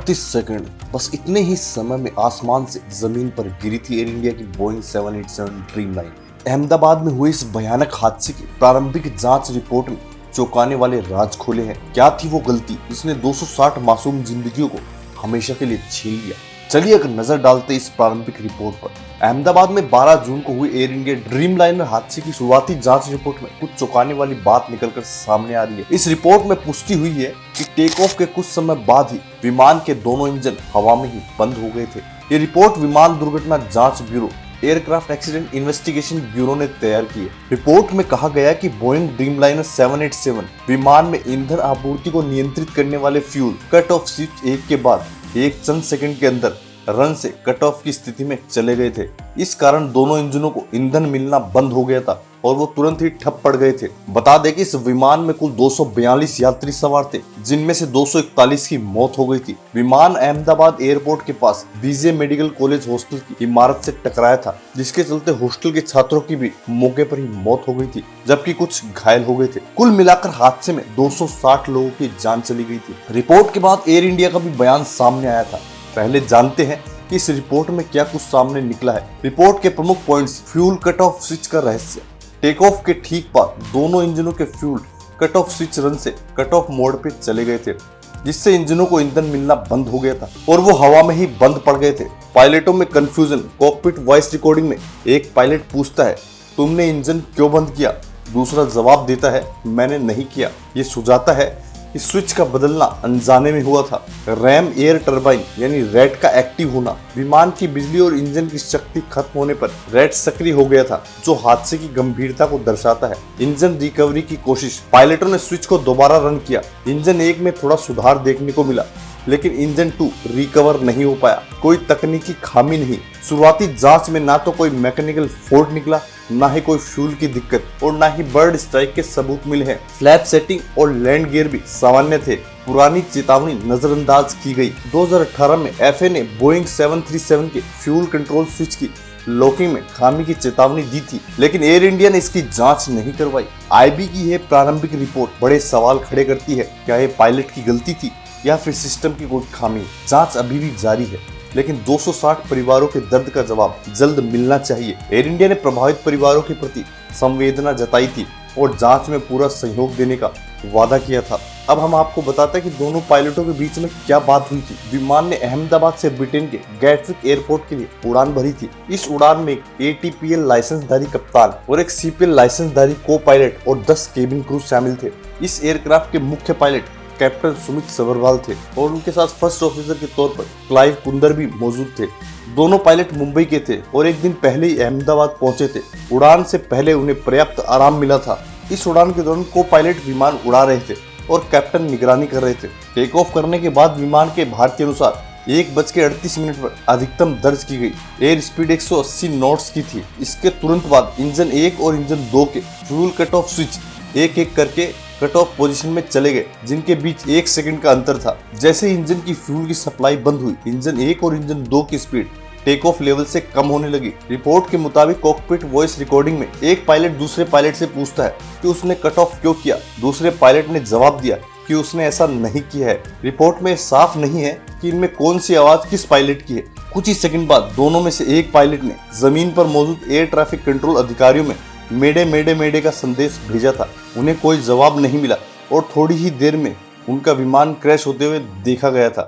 38 second, बस इतने ही समय में आसमान से जमीन पर गिरी थी एयर इंडिया की बोइंग 787 ड्रीमलाइन। अहमदाबाद में हुए इस भयानक हादसे की प्रारंभिक जांच रिपोर्ट में चौंकाने वाले राज खोले हैं। क्या थी वो गलती जिसने 260 मासूम जिंदगियों को हमेशा के लिए छीन लिया? चलिए एक नजर डालते इस प्रारंभिक रिपोर्ट पर। अहमदाबाद में 12 जून को हुई एयर इंडिया ड्रीमलाइनर हादसे की शुरुआती जांच रिपोर्ट में कुछ चौंकाने वाली बात निकलकर सामने आ रही है। इस रिपोर्ट में पुष्टि हुई है कि टेक ऑफ के कुछ समय बाद ही विमान के दोनों इंजन हवा में ही बंद हो गए थे। ये रिपोर्ट विमान दुर्घटना जांच bureau aircraft accident investigation bureau ने तैयार की है। रिपोर्ट में कहा गया कि बोइंग ड्रीमलाइनर 787 विमान में ईंधन आपूर्ति को नियंत्रित करने वाले फ्यूल कट ऑफ स्विच 1 के बाद एक चंद सेकंड के अंदर रन से कट ऑफ की स्थिति में चले गए थे। इस कारण दोनों इंजनों को ईंधन मिलना बंद हो गया था और वो तुरंत ही ठप पड़ गए थे। बता दें कि इस विमान में कुल 242 यात्री सवार थे, जिनमें से 241 की मौत हो गई थी। विमान अहमदाबाद एयरपोर्ट के पास बीजे मेडिकल कॉलेज हॉस्टल की इमारत से टकराया था, जिसके चलते हॉस्टल के छात्रों की भी मौके पर ही मौत हो गई थी, जबकि कुछ घायल हो गए थे। कुल मिलाकर हादसे में 260 लोगों की जान चली गई थी। रिपोर्ट के बाद एयर इंडिया का भी बयान सामने आया था। पहले जानते हैं कि इस रिपोर्ट में क्या कुछ सामने निकला है। रिपोर्ट के प्रमुख points: fuel cut off switch का रहस्य। टेक ऑफ के ठीक बाद दोनों इंजनों के fuel cut off switch run से कट ऑफ मोड पे चले गए थे, जिससे इंजनों को ईंधन मिलना बंद हो गया था और वो हवा में ही बंद पड़ गए थे। पायलटों में कंफ्यूजन। कॉकपिट वॉइस रिकॉर्डिंग में एक पायलट पूछता है, तुमने इंजन क्यों बंद किया? दूसरा जवाब देता है, मैंने नहीं किया। ये सुझाता है कि स्विच का बदलना अनजाने में हुआ था। रैम एयर टरबाइन यानी रैट का एक्टिव होना। विमान की बिजली और इंजन की शक्ति खत्म होने पर रैट सक्रिय हो गया था, जो हादसे की गंभीरता को दर्शाता है। इंजन रिकवरी की कोशिश। पायलटों ने स्विच को दोबारा रन किया। इंजन 1 में थोड़ा सुधार देखने को मिला, लेकिन इंजन 2 रिकवर नहीं हो पाया। कोई तकनीकी खामी नहीं। शुरुआती जांच में ना तो कोई मैकेनिकल फॉल्ट निकला, ना ही कोई फ्यूल की दिक्कत और ना ही बर्ड स्ट्राइक के सबूत मिले हैं। फ्लैप सेटिंग और लैंड गियर भी सामान्य थे। पुरानी चेतावनी नजरअंदाज की गई। 2018 में एफए ने बोइंग 737 के फ्यूल कंट्रोल स्विच की लॉकिंग में खामी की चेतावनी दी थी, लेकिन एयर इंडिया ने इसकी जांच नहीं करवाई। आईबी की यह प्रारंभिक रिपोर्ट बड़े सवाल खड़े करती है। क्या ये पायलट की गलती थी या फिर सिस्टम की कोई खामी? जांच अभी भी जारी है, लेकिन 260 परिवारों के दर्द का जवाब जल्द मिलना चाहिए। एयर इंडिया ने प्रभावित परिवारों के प्रति संवेदना जताई थी और जांच में पूरा सहयोग देने का वादा किया था। अब हम आपको बताते हैं कि दोनों पायलटों के बीच में क्या बात हुई थी। विमान ने अहमदाबाद से ब्रिटेन के गैटविक एयरपोर्ट के लिए उड़ान भरी थी। इस उड़ान में एक ATPL लाइसेंसधारी कप्तान और एक CPL लाइसेंसधारी को पायलट और 10 केबिन क्रू शामिल थे। इस एयरक्राफ्ट के मुख्य पायलट कैप्टन सुमित सबरवाल थे और उनके साथ फर्स्ट ऑफिसर के तौर पर क्लाइव कुंदर भी मौजूद थे। दोनों पायलट मुंबई के थे और एक दिन पहले ही अहमदाबाद पहुंचे थे। उड़ान से पहले उन्हें पर्याप्त आराम मिला था। इस उड़ान के दौरान को पायलट विमान उड़ा रहे थे और कैप्टन निगरानी कर रहे थे। टेक ऑफ करने के बाद विमान के भार के अनुसार 1:38 पर अधिकतम दर्ज की गई। एयर स्पीड 180 नॉट्स की थी। इसके तुरंत बाद इंजन 1 और इंजन 2 के फ्यूल कट ऑफ स्विच एक एक करके कट ऑफ पोजीशन में चले गए, जिनके बीच 1 सेकंड का अंतर था। जैसे इंजन की फ्यूल की सप्लाई बंद हुई, इंजन 1 और इंजन 2 की स्पीड टेक ऑफ लेवल से कम होने लगी। रिपोर्ट के मुताबिक कॉकपिट वॉइस रिकॉर्डिंग में एक पायलट दूसरे पायलट से पूछता है कि उसने कट ऑफ क्यों किया। दूसरे पायलट ने जवाब दिया कि उसने ऐसा नहीं किया है। रिपोर्ट में साफ नहीं है कि इनमें कौन सी आवाज किस पायलट की है। कुछ ही सेकंड बाद दोनों में से एक पायलट ने जमीन पर मौजूद एयर ट्रैफिक कंट्रोल अधिकारियों में मेडे मेडे मेडे का संदेश भेजा था। उन्हें कोई जवाब नहीं मिला और थोड़ी ही देर में उनका विमान क्रैश होते हुए देखा गया था।